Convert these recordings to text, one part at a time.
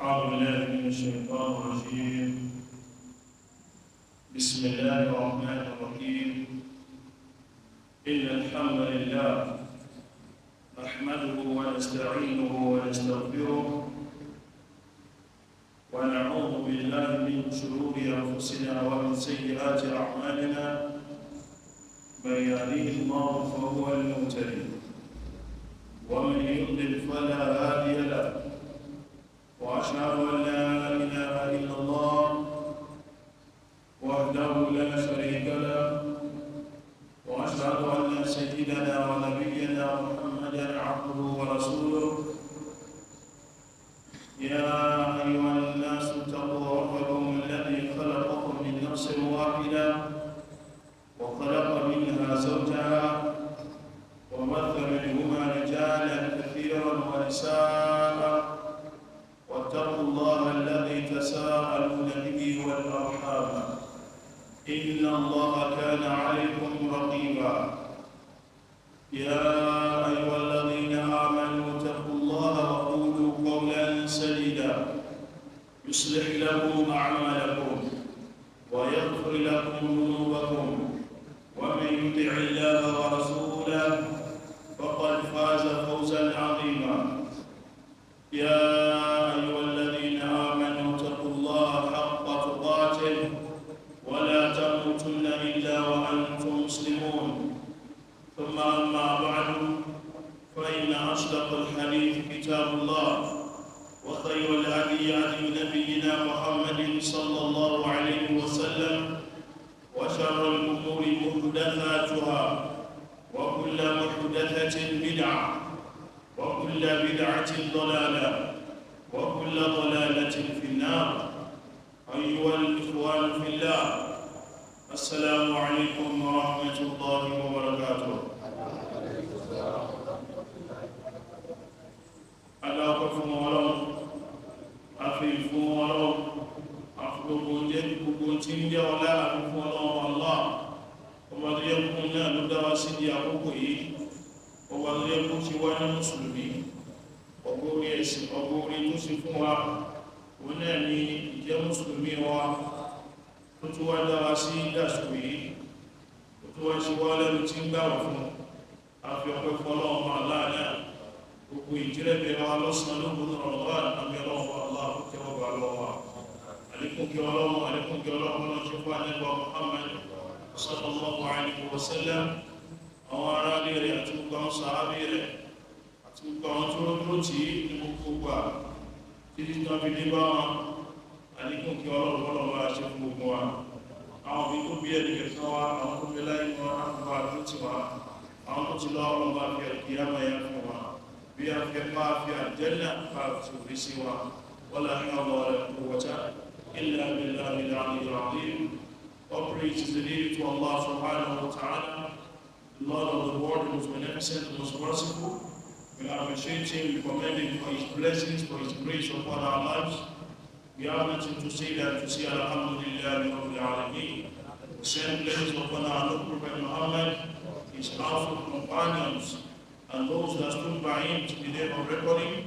أعوذ بالله من الشيطان الرجيم. بسم الله الرحمن الرحيم. إن الحمد لله نحمده ونستعينه ونستغفره ونعوذ بالله من شرور أنفسنا ومن سيئات أعمالنا. من يهديه الله فهو المهتدي ومن يضلل فلا هادي له. وأشهد أن لا إله إلا الله وحده لا شريك له. وأشهد أن سيدنا ونبينا محمدا عبده ورسوله. يا أيها الناس اتقوا ربكم الذي خلقكم من نفس واحدة وخلق منها زوجها وبث منهما رجالا كثيرا ونساء. واتقوا الله الذي تساءلون به والأرحام إن الله كان عليكم رقيبا. يا أيها الذين آمنوا اتقوا الله وقولوا قولا سديدا يصلح لكم أعمالكم ويغفر لكم ذنوبكم ومن يطع الله ورسوله فقد فاز فوزا عظيما. يا أيها الذين آمنوا اتقوا الله حق تقاته ولا تموتن إلا وأنتم مسلمون. ثم أما بعد فإن أصدق الحديث كتاب الله وخير الهدي هدي نبينا محمد صلى الله عليه وسلم وشر الأمور محدثاتها وكل محدثة بدعة وكل بدعة ضلالة وكل ضلالة في النار. أيها الإخوان في الله، السلام عليكم ورحمة الله وبركاته. Alákọ̀ọ́fún ọlọ́run, àfihàn ọlọ́run, àfihàn jẹ́ gbogbo tí ń jẹ́ ọlá àfihàn ọlọ́run Allah. Ọba tó yẹ kún náà ló dáwà sí di àkókò yìí. Ọba tó yẹ kún sí wá ní Mùsùlùmí. Ọgbọ́ orí ẹ̀sìn, ọgbọ́ orí tó sì fún wa. Wọ́n náà ni ìjẹ́ Mùsùlùmí wa. Tó tó wá dáwà sí dàsù yìí. Tó tó wá sí wá lẹ́nu tí ń gbáwà fún. Àfi ọpẹ́ fún ọlọ́run Allah náà. Gbogbo ìjírẹ́bẹ̀ wa lọ́sàn lóògùn Ramadan àmì ọlọ́run Allah kẹwàá lọ́wọ́. Alaikum kí ọlọ́run lọ ṣe fún ànẹ́bọ̀ Muhammad sallallahu alaihi wasallam. Àwọn ará lè rẹ̀ àti gbogbo àwọn sàábì rẹ̀ àti gbogbo àwọn tó rọ́ tí ní gbogbo gbà títí tó fi ní bá wọn. Alaikum kí ọlọ́run lọ ṣe fún gbogbo wa. Àwọn bí tó bí ẹni kẹta wa, àwọn tó bí láì wọn àkùbà tó ti wá, àwọn tó ti lọ ọlọ́run bá fi ẹ̀kí àmàyà fún wa. bí a fi máa fi àjẹ́nà pàtàkì orí sí wa wala hawla wala quwwata illa billahi al-aliyyil azim. All praise is due to Allah subhanahu wa ta'ala, the Lord of the world, who is beneficent, the most merciful. We appreciate Him, we commend Him for His blessings, for His grace upon our lives. We have nothing to say than to say Alhamdulillahi Rabbil Alameen. We send blessings upon our noble Prophet Muhammad, his household companions, and those that stood by him to the day of recording.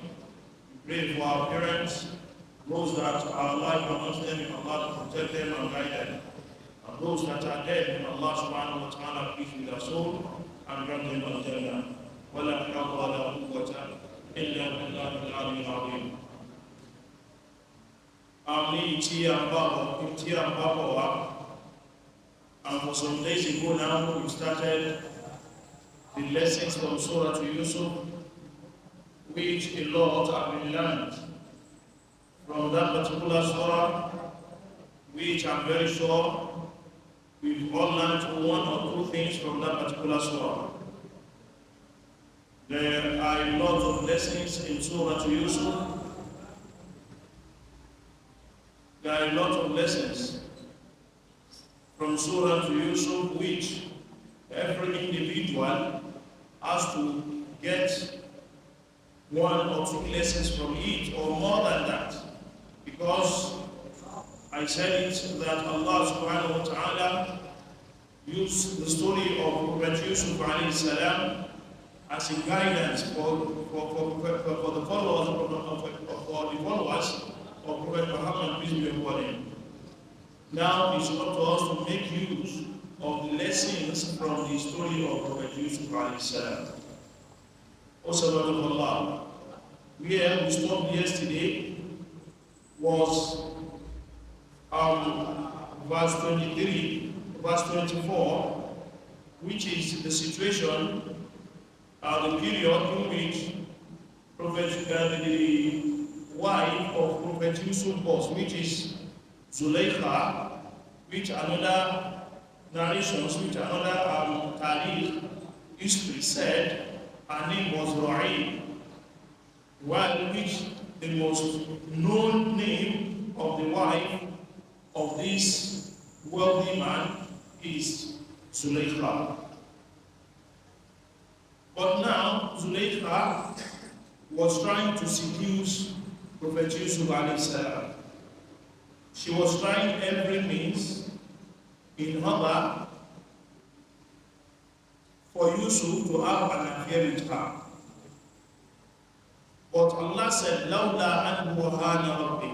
We pray for our parents, those that are alive amongst them, in Allah to protect them and guide them. And those that are dead, in Allah subhanahu wa ta'ala please with their soul and grant them al-Jannah. وَلَا حَوْلَ وَلَا قُوَّةَ إِلَّا بِاللَّهِ الْعَلِيِّ الْعَظِيمِ. Àmì tí a bá bọ̀ wá, and for some days ago now we started the lessons from Suratu Yusuf, which a lot have been learned from that particular surah, which I'm very sure we've all learned one or two things from that particular surah. There are a lot of lessons in Suratu Yusuf. There are a lot of lessons from Suratu Yusuf which every individual has to get one or two lessons from it, or more than that, because I said it that Allah subhanahu wa ta'ala used the story of Prophet Yusuf alayhi salam as a guidance for the followers of Prophet Muhammad, peace be upon him. Now it's up to us to make use of the lessons from the story of Prophet Yusuf Languages. Warahmotullah. Where we stopped yesterday was verse 23, verse 24, which is the situation, the period in which the wife of Prophet Yusuf was, which is Zulaykha, which another narrations, which another Tariq history said her name was Ra'i, while which the most known name of the wife of this wealthy man is Zulaykha. But now Zulaykha was trying to seduce Prophet Yusuf alayhi. She was trying every means in order for Yusuf to have an affair with her. But Allah said, "Lawla an wahana rabbi."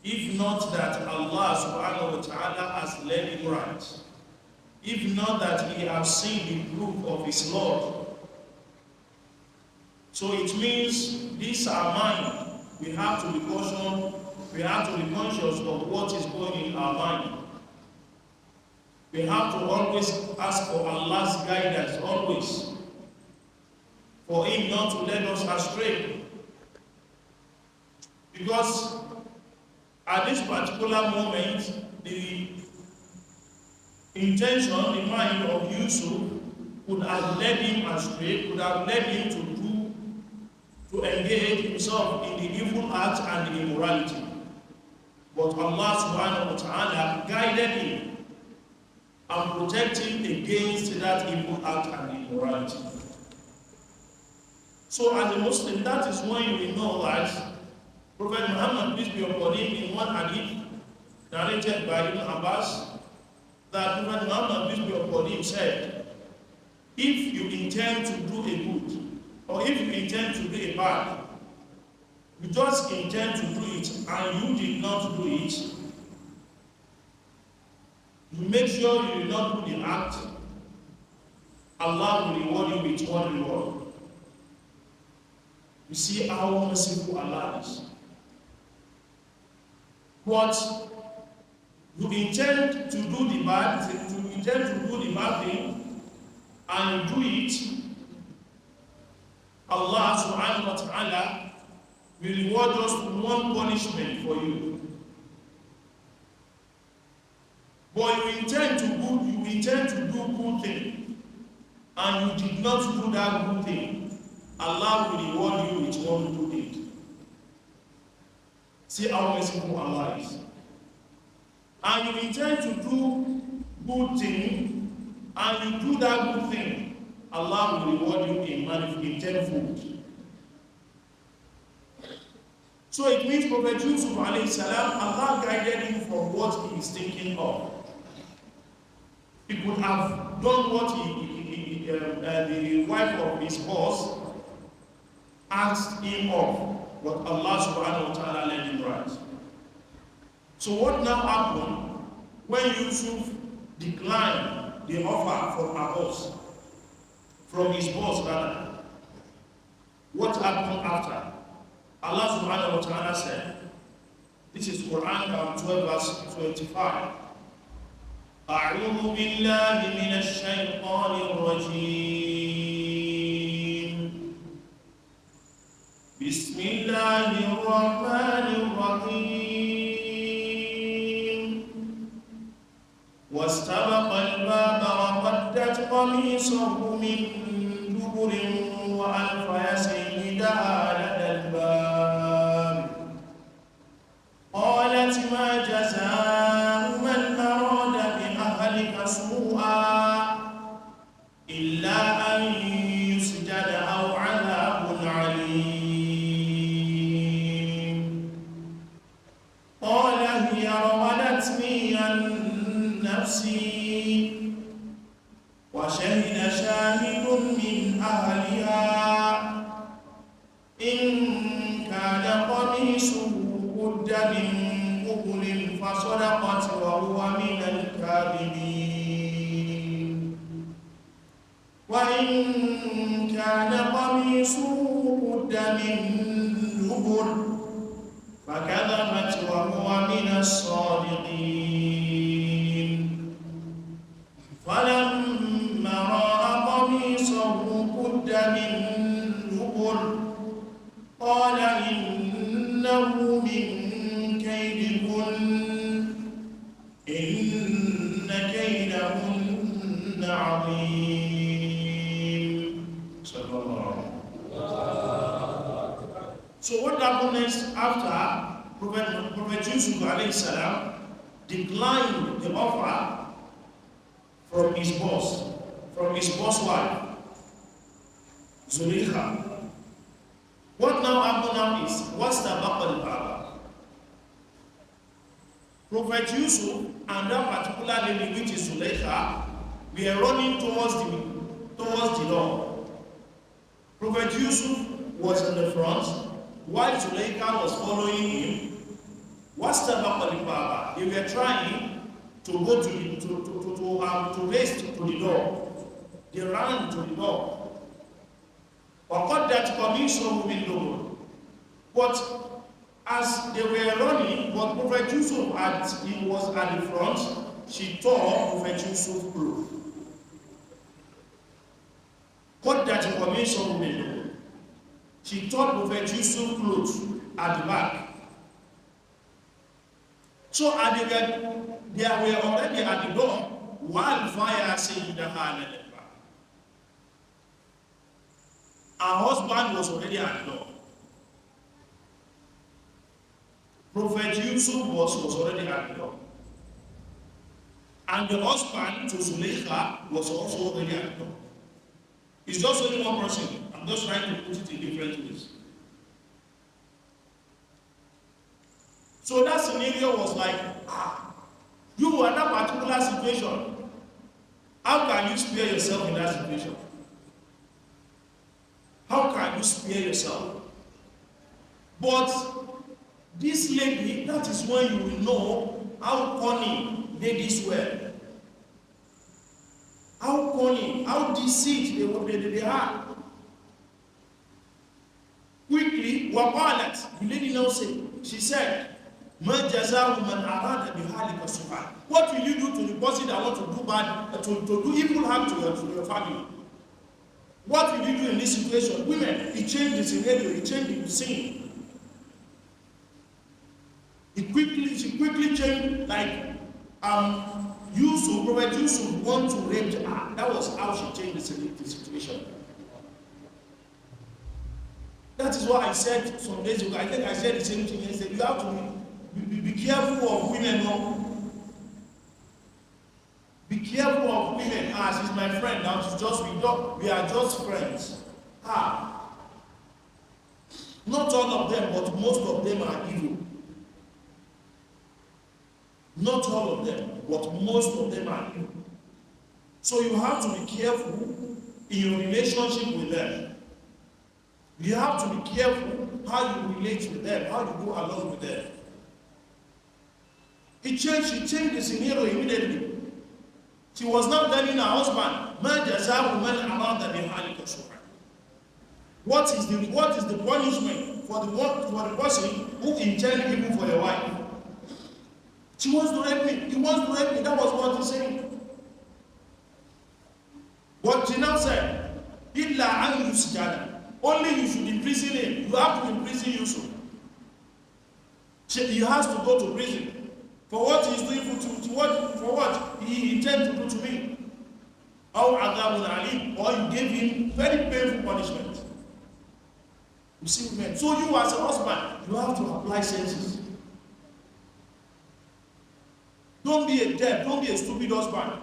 If not that Allah subhanahu wa ta'ala has led him right, if not that he has seen the proof of his Lord. So it means these are mine. We have to be cautious. We have to be conscious of what is going in our mind. We have to always ask for Allah's guidance, always, for Him not to let us astray. Because at this particular moment, the intention, the mind of Yusuf could have led him astray, could have led him to engage himself in the evil act and the immorality. But Allah subhanahu wa ta'ala guided him and protected him against that evil act and immorality. So as a Muslim, that is when we know that Prophet Muhammad, peace be upon him, in one hadith narrated by Ibn Abbas, that Prophet Muhammad, peace be upon him, said, if you intend to do a good, or if you intend to do a bad, you just intend to do it and you did not do it, you make sure you did not do the act, Allah will reward you with one reward. You see how merciful Allah is. But you intend to do the bad thing, and you do it, Allah subhanahu wa ta'ala will reward us with one punishment for you. But you intend to do good thing, and you did not do that good thing, Allah will reward you with one good thing. See how merciful Allah is. And you intend to do good thing, and you do that good thing, Allah will reward you in tenfold. So it means Prophet Yusuf alayhi salam, Allah guided him from what he is thinking of. He could have done what the wife of his boss asked him of, but Allah subhanahu wa ta'ala led him right. So what now happened when Yusuf declined the offer from his boss rather? What happened after? Allah subhanahu wa ta'ala said, this is Quran 12 verse 25. أعوذ بالله من الشيطان الرجيم بسم الله الرحمن الرحيم واستبق الباب وقدت قميصه من دبر وألف يا سيدها لدى الباب قالت ما جزاء من أراد بأهلك سوءا إلا أن يسجن أو عذاب عليم قال هي راودتني عن نفسي وشهد شاهد كان قميصه قد من دبر فكذبت وهو من الصادقين فلما رأى قميصه قد من دبر قال إنه من كيدكن إن كيدهن عظيم. صلى الله عليه وسلم. So what happened next after Prophet Yusuf alayhi salam declined the offer from his boss wife, Zulaikha? What now happened now is, what's the Baqal Baba? Prophet Yusuf and that particular lady, which is Zulaikha, we are running towards the door. Prophet Yusuf was in the front, while Zulaikha was following him. What's the Baqal Baba? They were trying to go to race to the door. They ran to the door. That commission but as they were running, but Prophet Yusuf he was at the front, she tore Prophet Yusuf's clothes. That commission she tore Prophet Yusuf's clothes at the back. So they were already at the door while fire saying the hand. Her husband was already at the door. Prophet Yusuf was already at the door. And the husband to Zulaikha was also already at the door. It's just only one person. I'm just trying to put it in different ways. So that scenario was like, you were in that particular situation. How can you spare yourself in that situation? How can you spare yourself? But this lady, that is when you will know how cunning ladies were. How cunning, how deceit they had. Quickly, Wabarakaatuh, the lady now said, she said, what will you do to the person that want to do bad, to do evil harm to your family? What will you do in this situation? Women, he changed the scenario, he changed the scene. She quickly changed, like, Prophet Yusuf want to rape her. That was how she changed the situation. That is what I said some days ago. I think I said the same thing. I said, you have to be careful of women. No? Be careful of women. She's my friend now. We are just friends. Not all of them, but most of them are evil. Not all of them, but most of them are evil. So you have to be careful in your relationship with them. You have to be careful how you relate with them, how you go along with them. She changed the scenario immediately. She was now telling her husband, what is the punishment for the person who intended evil for your wife? She wants to rape me. He wants to rape me. That was what he said. But she now said, only you should imprison him. You have to imprison Yusuf. He has to go to prison for what he is doing for what he intends to do to me. Or you gave him very painful punishment. You see, men. So you as a husband, you have to apply senses. Don't be a deaf, don't be a stupid husband.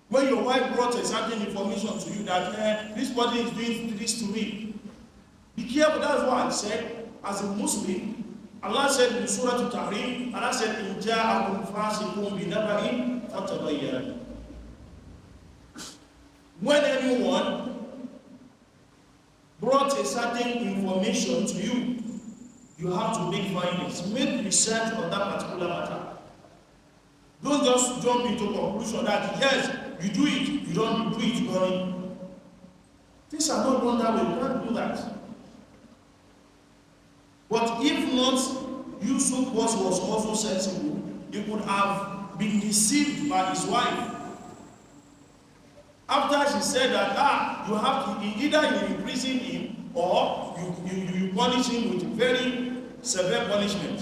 When your wife brought a certain information to you that this body is doing this to me, be careful. That's why I said, as a Muslim, Allah said in Suratu Yusuf, Allah said, "In ja'akum fasiqun binaba'in fatabayyanu." When anyone brought a certain information to you, you have to make findings, make research on that particular matter. Don't just jump into conclusion that yes, you do it, you don't do it, you don't. These are not done that way. You can't do that. But if not, Yusuf was also sensible. He could have been deceived by his wife. After she said that, you have to either you imprison him or you punish him with very severe punishment.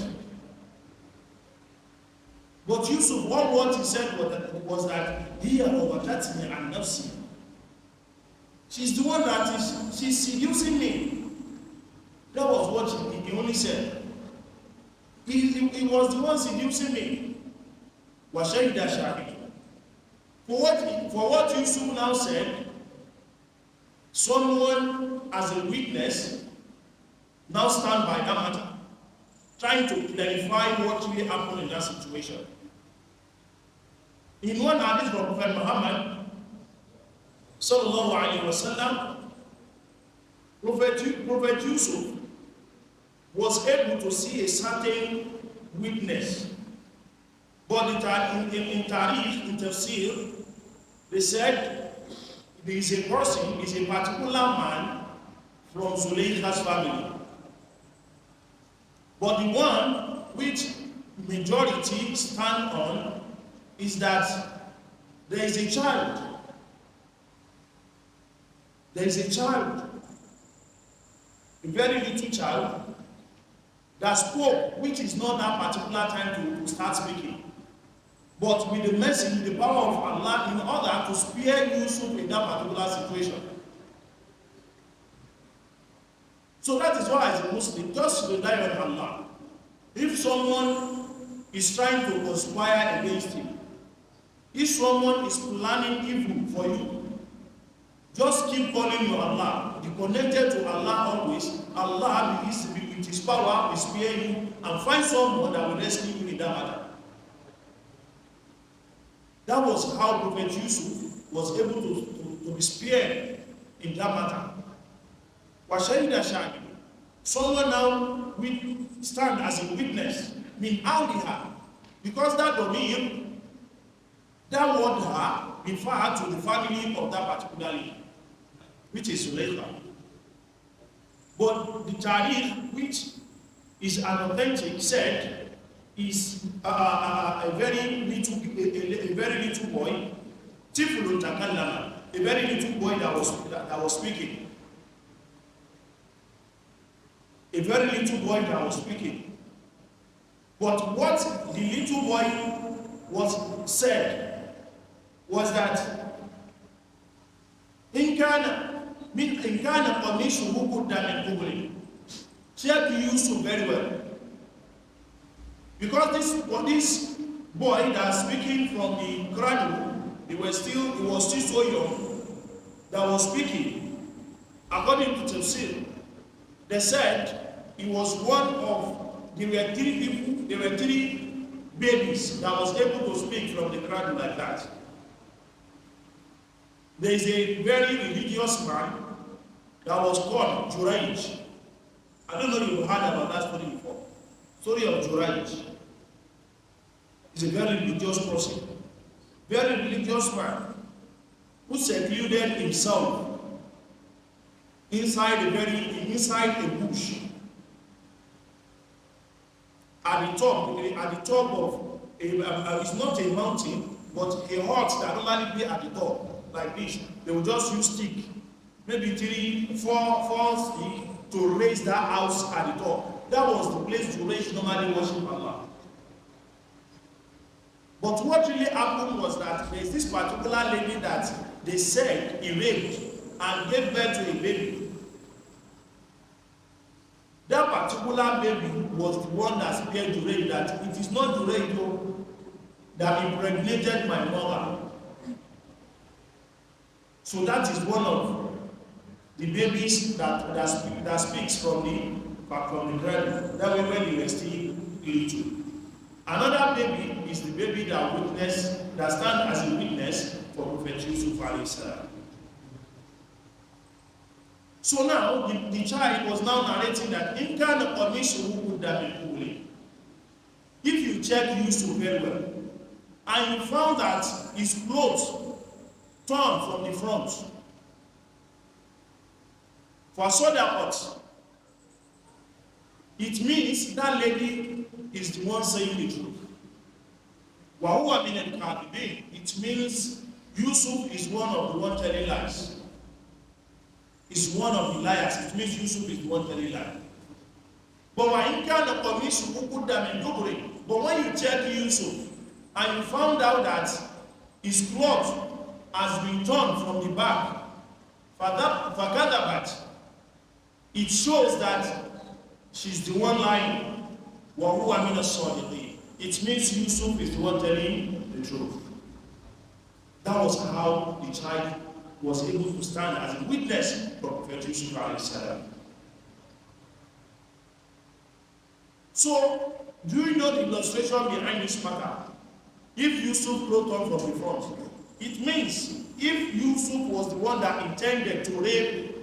But Yusuf, all what he said was that he Wabarakaatuh and nafsi. She's the one that she's seducing me. That was what he only said. He was the one seducing me. Washahida shahid. For what Yusuf now said, someone as a witness now stand by that matter, trying to clarify what really happened in that situation. In one hadith from Prophet Muhammad sallallahu alaihi wasallam, Prophet Yusuf was able to see a certain witness. But in Tariq, in Tafsir, they said there is a person, is a particular man from Zuleika's family. But the one which majority stand on is that there is a child. There is a child, a very little child, that spoke, which is not that particular time to start speaking. But with the mercy, the power of Allah, in order to spare Yusuf in that particular situation. So that is why as a Muslim, just rely on Allah. If someone is trying to conspire against you, if someone is planning evil for you, just keep calling on Allah. Be connected to Allah always. Allah with His power will spare you and find someone that will rescue you in that matter. That was how Prophet Yusuf was able to be spared in that matter. Washahida shahid. Someone now will stand as a witness, mean awliha, because that domain, that word ha, refer to the family of that particular lady, which is Zuleika. But the Tariq, which is an authentic, said is a very little boy, Tiflun takallama, a very little boy that was speaking. A very little boy that was speaking. But what the little boy was said was that in Ghana, Qamishuhu Qudda min Qubli. Check Yusuf very well. Because this boy that was speaking from the cradle, he was still so young, that was speaking. According to Tafsir, they said he was one of, there were three babies that was able to speak from the cradle like that. There is a very religious man that was called Juraj. I don't know if you've heard about that story before. Story of Juraj. He's a very religious person. Very religious man who secluded himself inside a bush. At the top of it's not a mountain, but a hut that normally be at the top, like this. They will just use stick, maybe 3-4 sticks to raise that house at the top. That was the place to raise normally worship Allah. But what really happened was that there is this particular lady that they said he raped and gave birth to a baby. That particular baby was the one that spared Juraj, that it is not Juraj that impregnated my mother. So that is one of the babies that speaks from the cradle. That way when he was still little. Another baby is the baby that stands as a witness for Prophet Yusuf alayhi salam. So now, the child was now narrating that in Ghana Qamishuhu Qudda min Qubli. If you check Yusuf very well, and you found that his clothes turned from the front, For sadaqat, it means that lady is the one saying the truth. Wa huwa min al-kadhibin, it means Yusuf is one of the one telling lies. Is one of the liars. It means Yusuf is the one telling lies. But when you check Yusuf and you found out that his cloth has been torn from the back, فَكَذَبَتْ, it shows that she's the one lying. وَهُوَ مِنَ الصَّادِقِينَ, it means Yusuf is the one telling the truth. That was how the child was able to stand as a witness for Prophet Yusuf alayhi salam. So, do you know the illustration behind this matter? If Yusuf wrote on from the front, it means if Yusuf was the one that intended to rape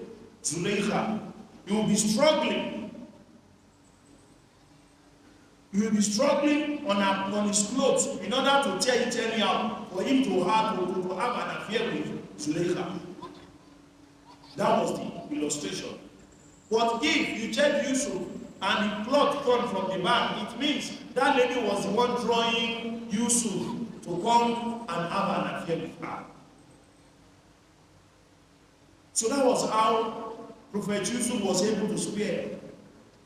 Zulaikha, he will be struggling. He will be struggling on his clothes in order to tear it anyhow for him to have an affair with Zulaikha. That was the illustration. But if you check Yusuf and the cloth torn from the back, it means that lady was the one drawing Yusuf to come and have an affair with her. So that was how Prophet Yusuf was able to spare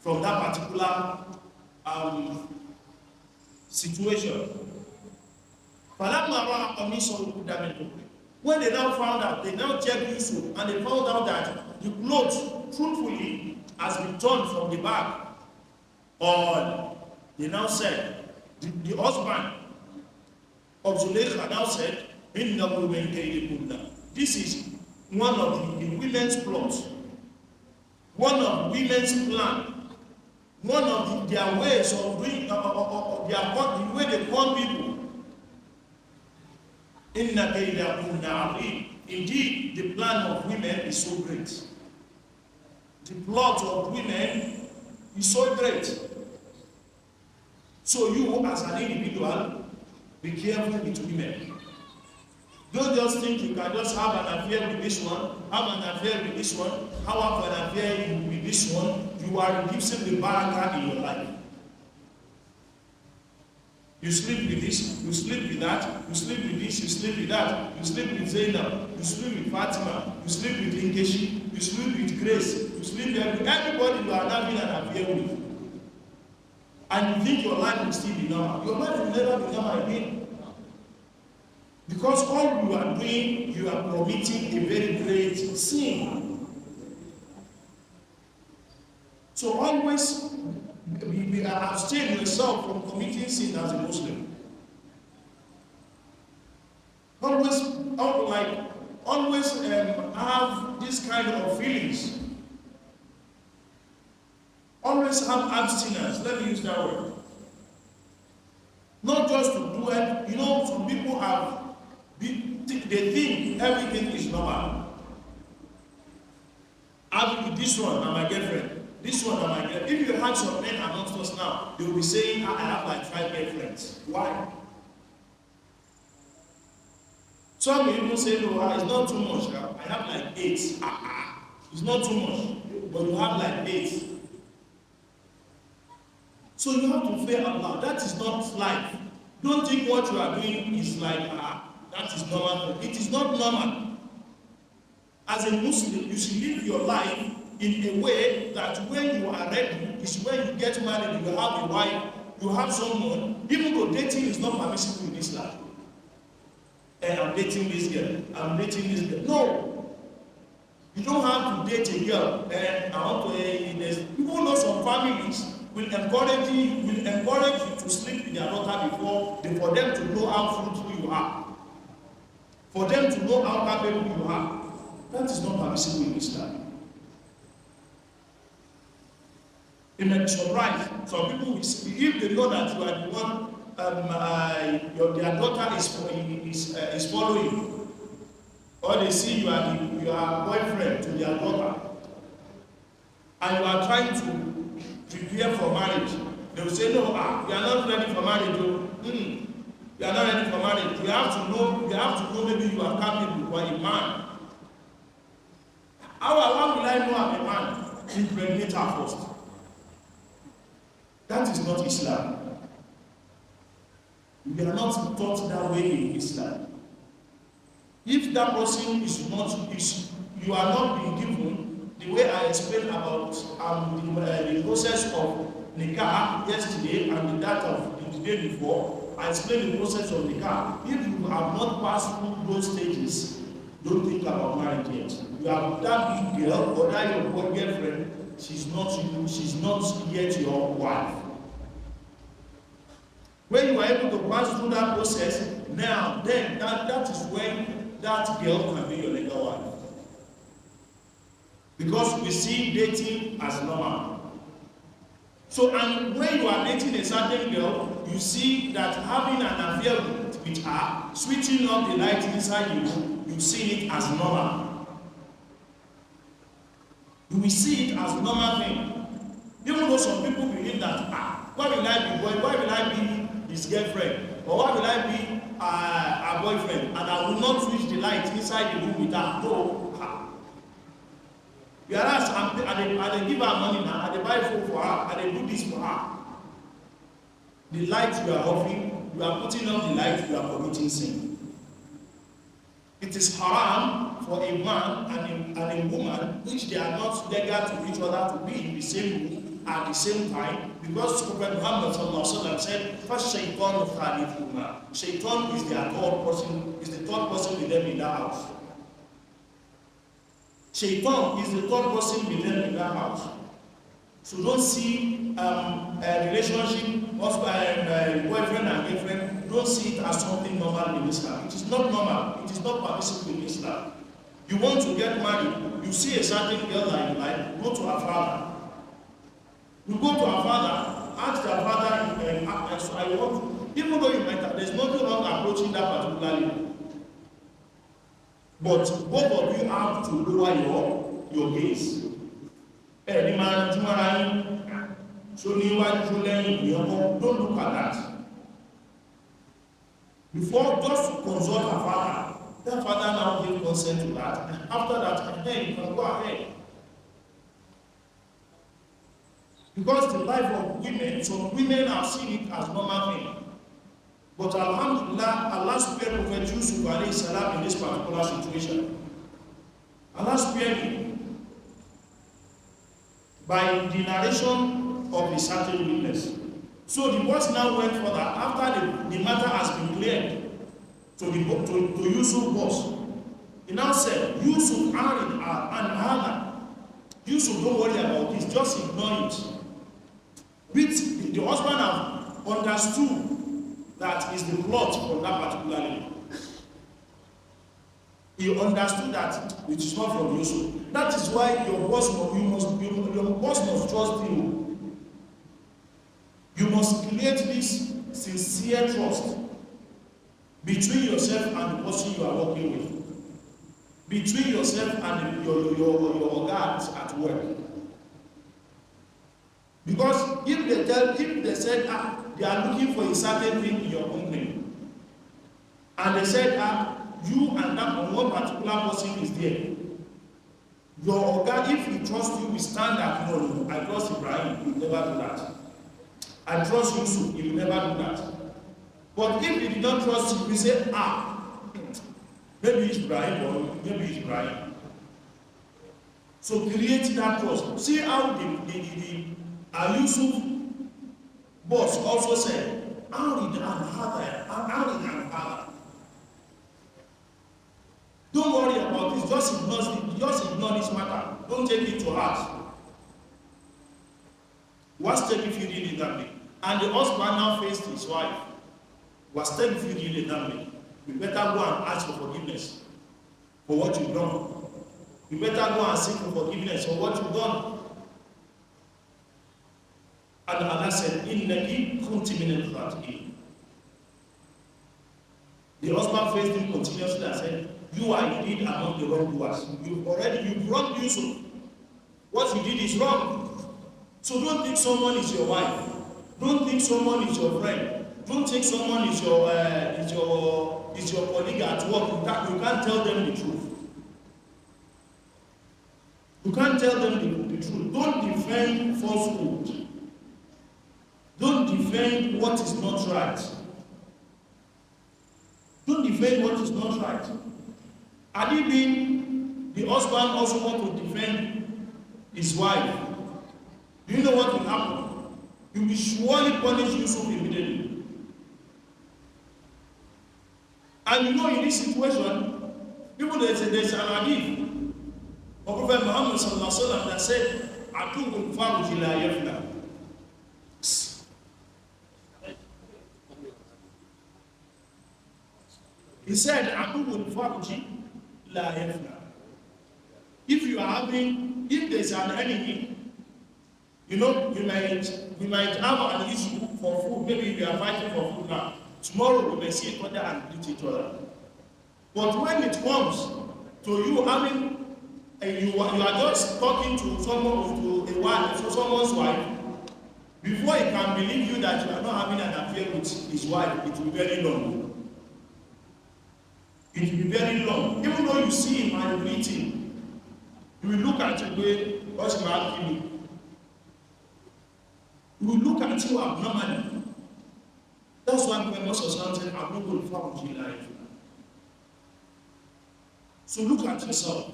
from that particular situation. When they now found out, they now checked Yusuf and they found out that the clothes, truthfully, has been torn from the back. Or they now said, the husband of Zulaikha now said, this is one of the women's plots, one of women's plan, one of their ways of doing, the way they call people. Indeed, the plan of women is so great. The plot of women is so great. So you, as an individual, be careful with women. Don't just think you can just have an affair with this one, have an affair with this one, have an affair with this one. You are reducing the barakah in your life. You sleep with this, you sleep with that, you sleep with this, you sleep with that, you sleep with Zainab, you sleep with Fatima, you sleep with Inkeshi, you sleep with Grace, you sleep with everybody you are having an affair with. And you think your life will still be normal. Your life will never be normal again. Because all you are doing, you are committing a very great sin. So always abstain yourself from committing sin as a Muslim. Always have this kind of feelings. Always have abstinence. Let me use that word. Not just to do it. You know, some people they think everything is normal. This one, I'm my girlfriend. This one, I'm my girlfriend. If you had some men amongst us now, they will be saying, I have like 5 girlfriends. Why? Some people say, no, it's not too much. I have like 8. It's not too much. But you have like 8. So you have to fear Allah. That is not life. Don't think what you are doing is like, that is normal. It is not normal. As a Muslim, you should live your life in a way that when you are ready, is when you get married, you have a wife, you have someone, even though dating is not permissible in Islam. And I'm dating this girl, I'm dating this girl. No. You don't have to date a girl and I want to, people know some families will encourage you to sleep with their daughter for them to know how fruitful you are. For them to know how capable you are. That is not permissible in Islam. It may be surprised. Some people will see, if they know that you are the one their daughter is following, or they see you are boyfriend to their daughter, and you are trying to prepare for marriage, they will say, no, we are not ready for marriage. You are not ready for marriage. You have to know maybe you are capable for a man. How will I know I'm a man? Impregnate her first. That is not Islam. We are not taught that way in Islam. If that person is not, you are not being given the way I explained about the process of nikah yesterday and that of the day before, I explained the process of nikah. If you have not passed through those stages, don't think about marriage yet. You have that big girl or that your boy girlfriend, she's not yet your wife. When you are able to pass through that process, now then that is when that girl can be your legal wife. Because we see dating as normal. So, and when you are dating a certain girl, you see that having an affair with her, switching on the light inside you see it as normal. You will see it as a normal thing. Even though some people believe that, why will I be boy? Why will I be his girlfriend? Or why will I be a boyfriend? And I will not switch the light inside the room with her. No. Whereas I give her money now, I buy food for her, I do this for her. The light you are offering, you are putting on the light, you are committing sin. It is haram for a man and a woman, which they are not legal to each other, to be in the same room at the same time, because Prophet Muhammad said, "First Shaitan Thalithuma." Shaitan is the third person with them in that house. Shaitan is the third person with them in that house. So don't see a relationship, boyfriend and girlfriend, don't see it as something normal in Islam. It is not normal. It is not permissible in Islam. You want to get married, you see a certain girl that you like, go to her father. You go to her father, ask her father, I want to, even though you might have, there's nothing wrong approaching that particularly. But both of you have to lower your gaze. Don't look at that. Before, just consult her father. That father now give consent to that. And after that, hey, you can go ahead. Because the life of women, some women have seen it as normal thing. But Alhamdulillah, Allah spared Prophet Yusuf Languages in this particular situation. Allah spared him by the narration of the certain witness. So the boss now went further after the matter has been cleared to Yusuf's boss. He now said, Yusuf, Arid, and Hannah. Yusuf, don't worry about this, just ignore it. Which the husband have understood that is the plot for that particular lady. He understood that it is not from Yusuf. That is why your boss must trust you. You must create this sincere trust between yourself and the person you are working with, between yourself and your guards at work. Because if they said they are looking for a certain thing in your company, and they said you and that one particular person is there, your guard, if he trusts you, will stand up. No, I trust Ibrahim, he will never do that. I trust Yusuf, he will never do that. But if he did not trust you, we say, maybe it's Ibrahim or maybe it's Ibrahim. So create that trust. See how the Yusuf boss also said, Arid and Hannah. Don't worry about this, just ignore this matter. Don't take it to heart. What's taking if you did it that way? And the husband now faced his wife. What's taking if you did it that way? You better go and ask for forgiveness for what you've done. You better go and seek for forgiveness for what you've done. And Allah said, Innaki kunti min al-khati'in. The husband faced him continuously and said, you are indeed among the wrongdoers. You've wronged Yusuf. What you did is wrong. So don't think someone is your wife. Don't think someone is your friend. Don't think someone is your colleague at work. You can't tell them the truth. You can't tell them the truth. Don't defend falsehood. Don't defend what is not right. Don't defend what is not right. Had it been the husband also want to defend his wife, do you know what will happen? You will surely punish Yusuf immediately. And you know, in this situation, people they say there's an hadith of Prophet Muhammad sallallahu alaihi wasallam that said, "Atubu faruji la yafna." He said, "Atubu faruji la yafna." If there's an enemy, you know, we might have an issue for food. Maybe we are fighting for food now. Tomorrow we may see each other and beat each other. But when it comes to you having, you are just talking to someone, to a wife, to someone's wife, before he can believe you that you are not having an affair with his wife, it will be very long. It will be very long. Even though you see him and you meet him, you will look at you way, what's my argument? You will look at you abnormally. That's why members of something are not going to find in life. So look at yourself.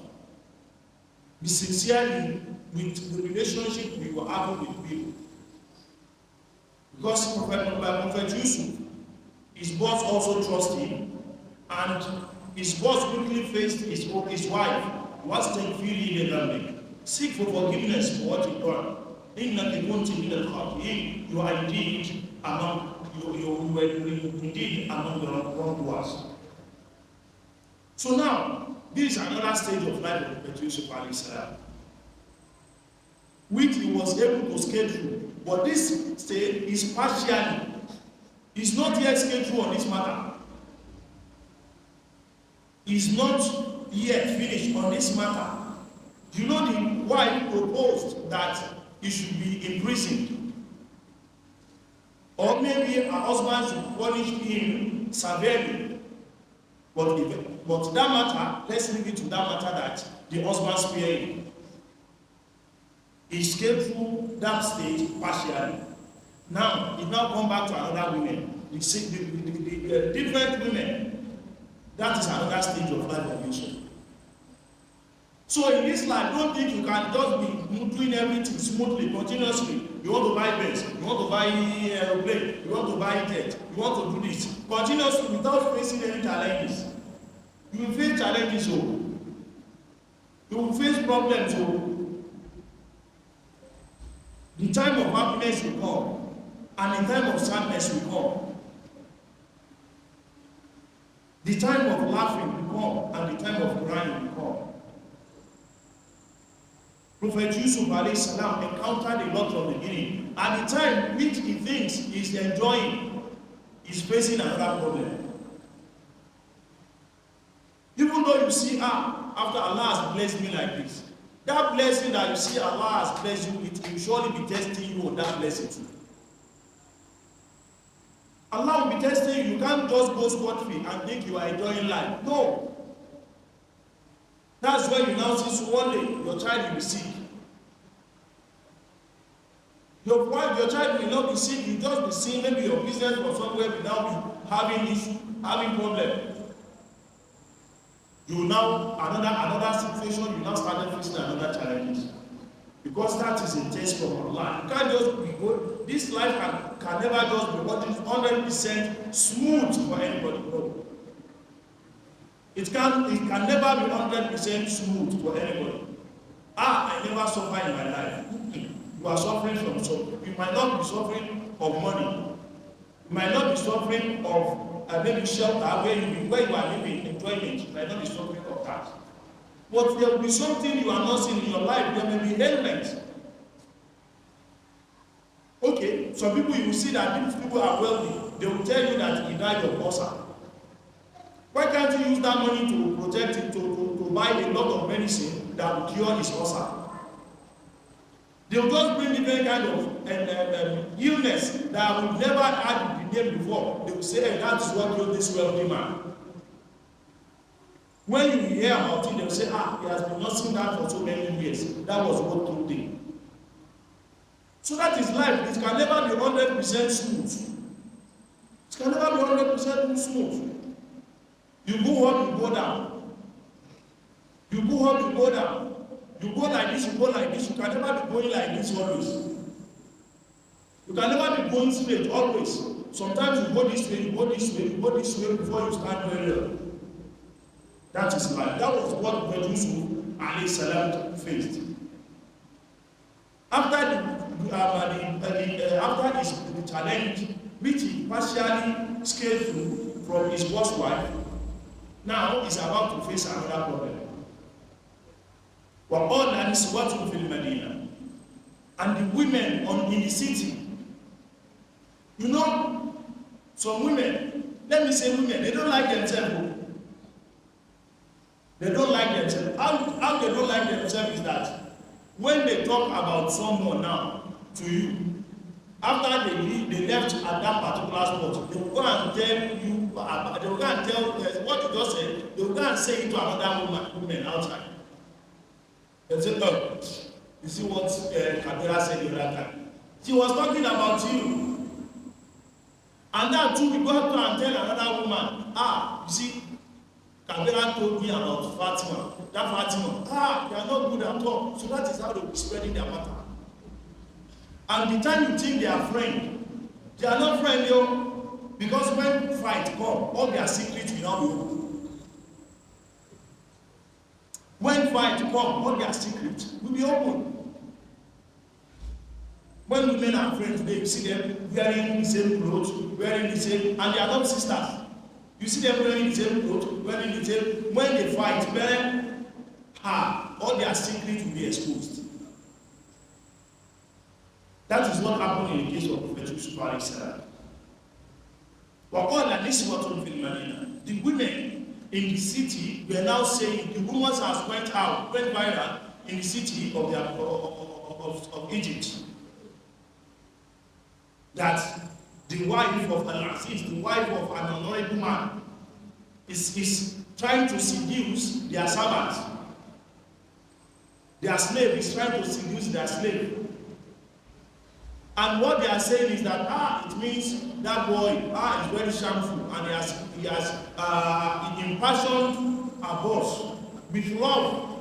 Be sincere with the relationship you are having with people. Because Prophet Yusuf, his boss also trusted him, and his boss quickly faced his wife. What's the feeling in seek for forgiveness for what he done. You are indeed among the wrongdoers. So now, this is another stage of life of Prophet Yusuf alayhi salam, which he was able to scale through. But this stage is partially, is not yet scaled through on this matter. Is not yet finished on this matter. Do you know the wife proposed that he should be imprisoned? Or maybe her husband should punish him severely. But that matter, let's leave it to that matter that the husband spared him. He escaped through that stage partially. Now, it now come back to another women. The different women. That is another stage of life of Yusuf. So in this life, don't think you can just be doing everything smoothly, continuously. You want to buy beds, you want to buy airplane, you want to buy jet, you want to do this continuously without facing any challenges. You will face challenges, oh. You will face problems, oh. The time of happiness will come, and the time of sadness will come. The time of laughing will come, and the time of crying will come. Prophet Yusuf alayhi salam encountered a lot from the beginning. At the time which he thinks he's enjoying, he's facing another problem. Even though you see, after Allah has blessed me like this, that blessing that you see Allah has blessed you with, He will surely be testing you on that blessing too. Allah will be testing you. You can't just go scot-free and think you are enjoying life. No. That's why you now see, so one day your child will be sick. Your child will not be sick. You just be seeing maybe your business or somewhere will now be having issue, having problem. You now another situation. You now start facing another challenges, because that is a test from Allah. You can't just be good. This life can never just be what is 100% smooth for anybody. No. It can never be 100% smooth for anybody. I never suffer in my life. You are suffering from something. You might not be suffering of money. You might not be suffering of maybe shelter where you are living, employment. You might not be suffering of that. But there will be something you are not seeing in your life. There may be ailments. Okay, some people you will see that if people are wealthy, they will tell you that he died of ulcer. Why can't you use that money to protect it, to buy a lot of medicine that will cure his ulcer? They will just bring different kind of illness that we never had the name before. They will say, hey, that is what killed this wealthy man. When you hear about it, they'll say, ah, he has been nursing that for so many years. That was what took him. So that is life. It can never be 100% smooth. It can never be 100% smooth. You go up, you go down. You go up, you go down. You go like this, you go like this. You can never be going like this always. You can never be going straight always. Sometimes you go this way, you go this way, you go this way before you start very well. That is life. That was what Yusuf Alayhi faced. After the challenge, which he partially scaled through from his first wife, now he's about to face another problem. وَقَالَ نِسْوَةٌ فِي الْمَدِينَةِ. And the women in the city, you know, some women, let me say women, they don't like themselves. They don't like themselves. How they don't like themselves is that when they talk about someone now to you, after they left at that particular spot, they will go and tell you, they will go and tell what you just said, they will go and say it to another woman outside. They say, oh, you see what Kabira said the other time. She was talking about you. And that too, we go out and tell another woman, ah, you see, Kabira told me about Fatima. That Fatima, they are not good at all. So that is how they will be spreading their matter. And the time you think they are friends, they are not friends, yo. Because when fight come, all their secrets will not be open. When fight come, all their secrets will be open. When women are friends today, you see them wearing the same clothes, wearing the same, and they are not sisters. You see them wearing the same clothes, wearing the same. When they fight, all their secrets will be exposed. That is what happened in the case of Prophet Yusuf Languages. The women in the city were now saying, the rumors has went viral in the city of Egypt, that the wife of Al-Aziz, the wife of an honorable man, is trying to seduce their servant. Their slave is trying to seduce their slave. And what they are saying is that, it means that boy, is very shameful, and he has impassioned our boss with love.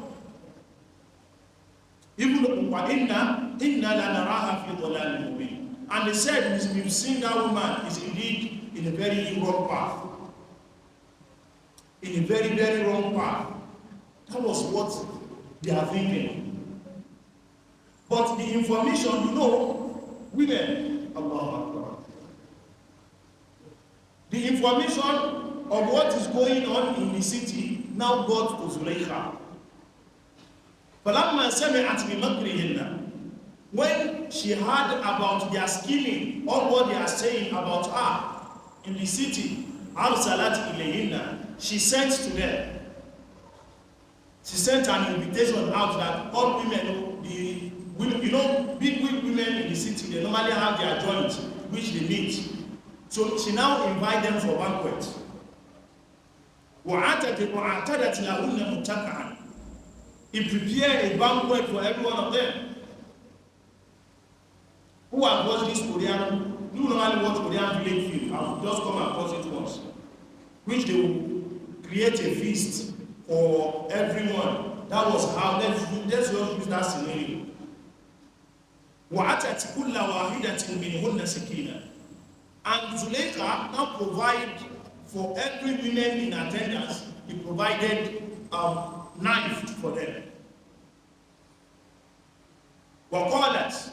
And they said, we've seen that woman is indeed in a very wrong path. In a very, very wrong path. That was what they are thinking. But the information, you know, women, Allah Akbar. The information of what is going on in the city now got to Zulaykha. When she heard about their scheming, all what they are saying about her in the city, she sent to them. She sent an invitation out that all women, you know, big women in the city, they normally have their joints, which they meet. So she now invites them for banquet. He prepared a banquet for every one of them. Who have watched this Korean, you normally watch Korean village film, I've just come across it once, which they will create a feast for everyone. That was how, let's just use that scenario. وَعَتَتْ كُلَّ وَاحِدَةٍ مِّنْهُنَّ سَكِينًا. And Zulaykha now provide for every woman in attendance, he provided a knife for them. وَقَالَتْ.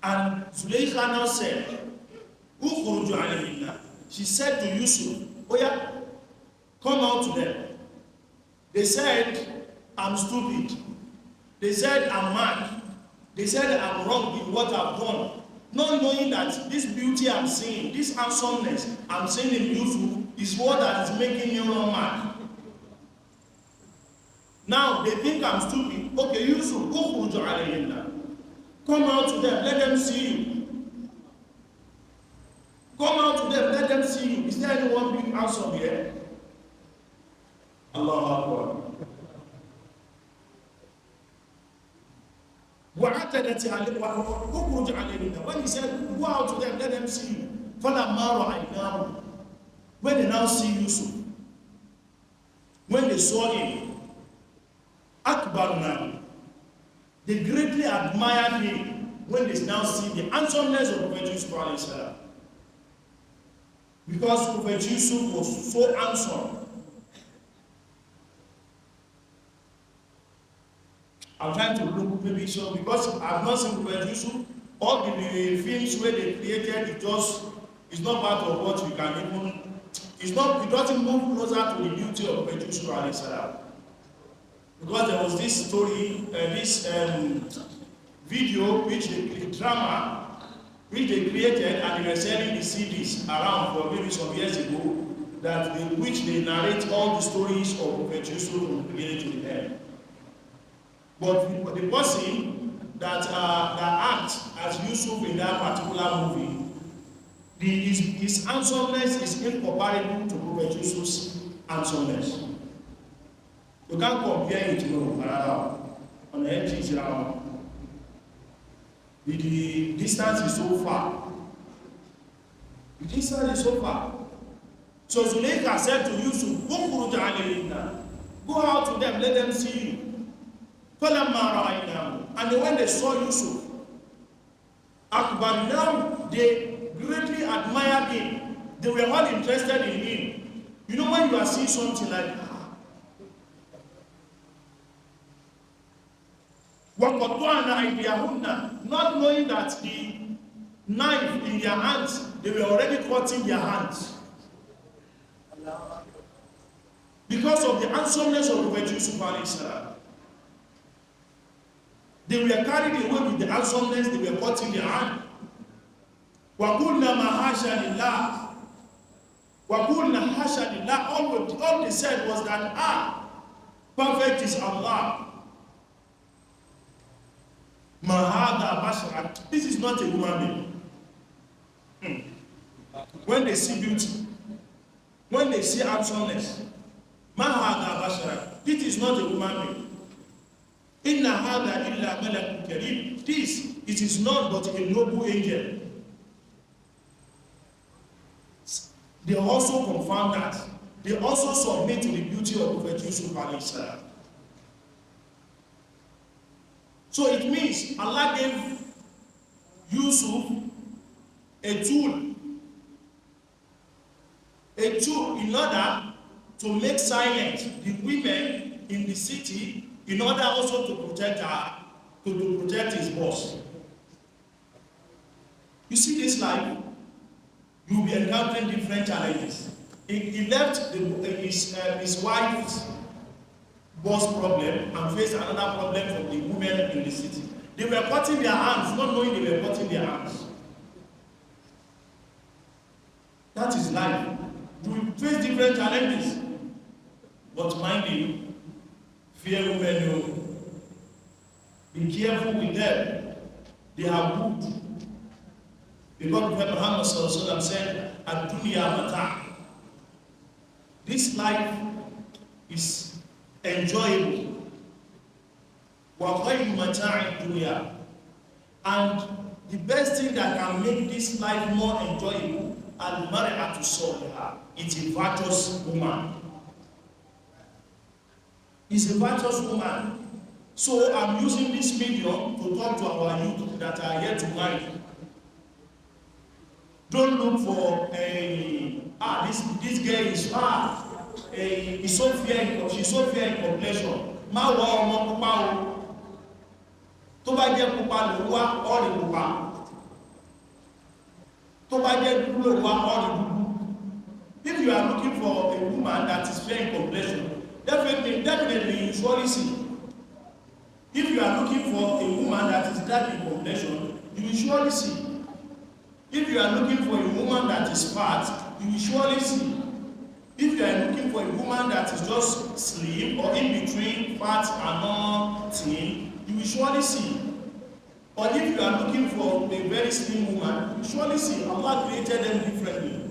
And Zulaykha now said, "Ukhruju alayhinna." She said to Yusuf, "Oh yeah, come out to them." They said, "I'm stupid." They said, "I'm mad." They said, "I'm wrong in what I've done." Not knowing that this beauty I'm seeing, this handsomeness I'm seeing in Yusuf is what that is making me run mad. Now they think I'm stupid. Okay, Yusuf, ukhruju alayhinna. Come out to them, let them see you. Come out to them, let them see you. Is there anyone being handsome here? Allahu Akbar. When he said, go out to them, let them see you. When they now see Yusuf, when they saw him, Akbarna, they greatly admired him when they now see the handsomeness of Prophet Yusuf. Because Prophet Yusuf was so handsome. I'm trying to look maybe so because I've not seen Prophet Yusuf. All the films where they created, it's not part of what you can even. It doesn't move closer to the beauty of Prophet Yusuf. Because there was this story, video, drama, which they created, and they were selling the CDs around for maybe some years ago, which they narrate all the stories of Prophet Yusuf from the beginning to the end. But the person that acts as Yusuf in that particular movie, his handsomeness is incomparable to Prophet Yusuf's handsomeness. You can't compare it to on the edges around. The distance is so far. The distance is so far. So Zuleika said to Yusuf, go out to them, let them see you. And when they saw Yusuf, they greatly admired him. They were all interested in him. You know when you are seeing something like not knowing that the knife in their hands, they were already cutting their hands. Because of the handsomeness of Prophet Yusuf alayhi. They were carried away with the handsomeness, they were cutting their hand. All they said was that, perfect is Allah. This is not a human being. When they see beauty, when they see handsomeness, this is not a human being. This, it is not but a noble angel. They also confirm that. They also submit to the beauty of Prophet Yusuf alayhi. So it means Allah gave Yusuf a tool in order to make silent the women in the city, in order also to protect his boss. You see this life, you will be encountering different challenges. He left his wife's boss problem and faced another problem from the women in the city. They were cutting their hands, not knowing they were cutting their hands. That is life. You will face different challenges. But mind you, fear women, be careful with them. They are good. Because Prophet Muhammad said, Ad-dunya mata'. This life is enjoyable. Wa khairu mata'i dunya. And the best thing that can make this life more enjoyable, al-mar'atu salihah. It's a virtuous woman. Is a virtuous woman. So I'm using this medium to talk to our youth that are yet to marry. Don't look for this girl is far. She's so fair in complexion. Ma wa ọmọ pupa o. Tó bá jẹ́ pupa ló wá ọ̀rẹ́ pupa. Tó bá jẹ́ dúdú ló wá ọ̀rẹ́ dúdú. If you are looking for a woman that is fair in complexion, definitely you surely see. If you are looking for a woman that is dark in complexion, you will surely see. If you are looking for a woman that is fat, you will surely see. If you are looking for a woman that is just slim or in between fat and non thin, you will surely see. Or if you are looking for a very slim woman, you surely see Allah created them differently.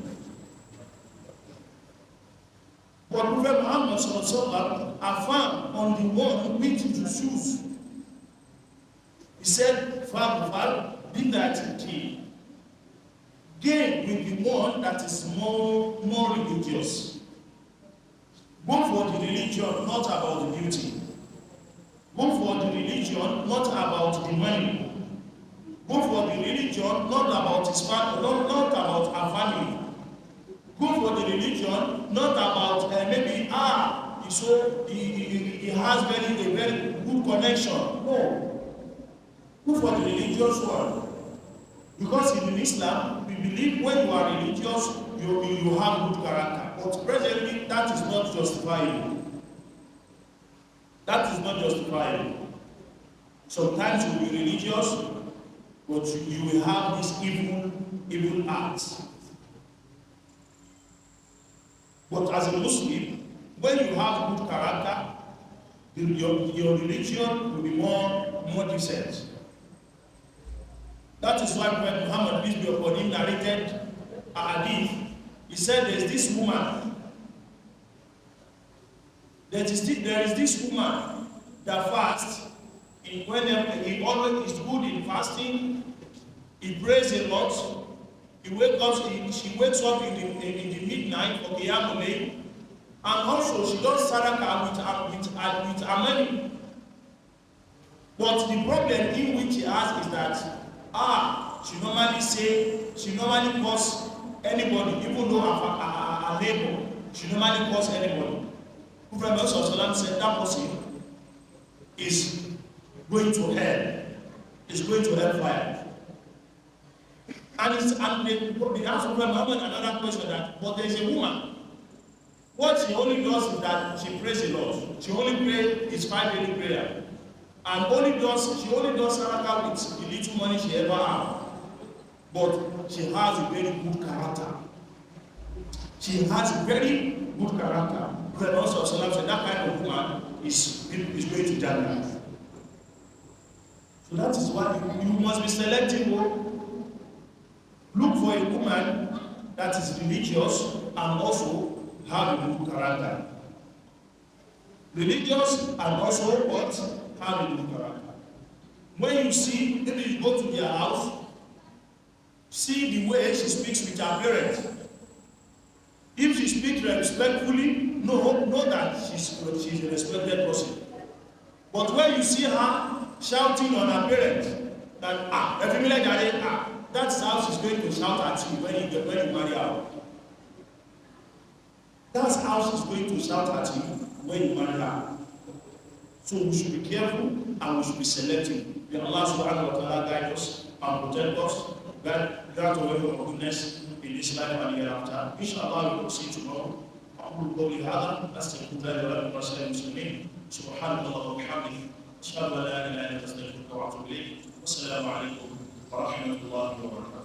But Prophet Muhammad affirmed on the one which to choose. He said, "Far be that key. Gain with the one that is more religious. Go for the religion, not about the beauty. Go for the religion, not about the money. Go for the religion, not about his family, not about her family. Go for the religion, not about maybe he has a very good connection. No. Go for the religious one. Because in Islam, we believe when you are religious, you have good character. But presently, that is not justifiable. That is not justifiable. Sometimes you will be religious, but you will have these evil acts. But as a Muslim, when you have good character, your religion will be more decent. That is why Prophet Muhammad, peace be upon him, narrated a hadith. He said, there is this woman that fasts. Whenever he always is good in fasting, he prays a lot. She wakes up in the midnight for Qiyamul Layl, and also she does sadaqah with her money. But the problem in which she has is that she normally calls anybody, even though her neighbor, she normally calls anybody. Prophet Muhammad said that person is going to hell, is going to hellfire. And they asked Prophet Muhammad another question that, but there is a woman, what she only does is that she prays a lot. She only prays his 5 daily prayer. And she only does sadaqah with the little money she ever has. But she has a very good character. She has a very good character. Prophet Muhammad said that kind of woman is going to Jannah. So that is why you must be selective. Look for a woman that is religious and also have a good character. Religious and also what? Have a good character. When you see, maybe you go to their house, see the way she speaks with her parents. If she speaks respectfully, know that she's a respected person. But when you see her shouting on her parents, that that's how she's going to shout at you when you marry her. That's how she's going to shout at you when you marry her. So we should be careful and we should be selective. May Allah subhanahu wa ta'ala guide us and protect us, grant away from goodness in this life and hereafter. Inshallah, we will see tomorrow. أقول قولي هذا أستغفر الله لي ولكم ولسائر المسلمين سبحانك اللهم وبحمدك أشهد أن لا إله إلا أنت أستغفرك وأتوب إليك والسلام عليكم ورحمة الله وبركاته.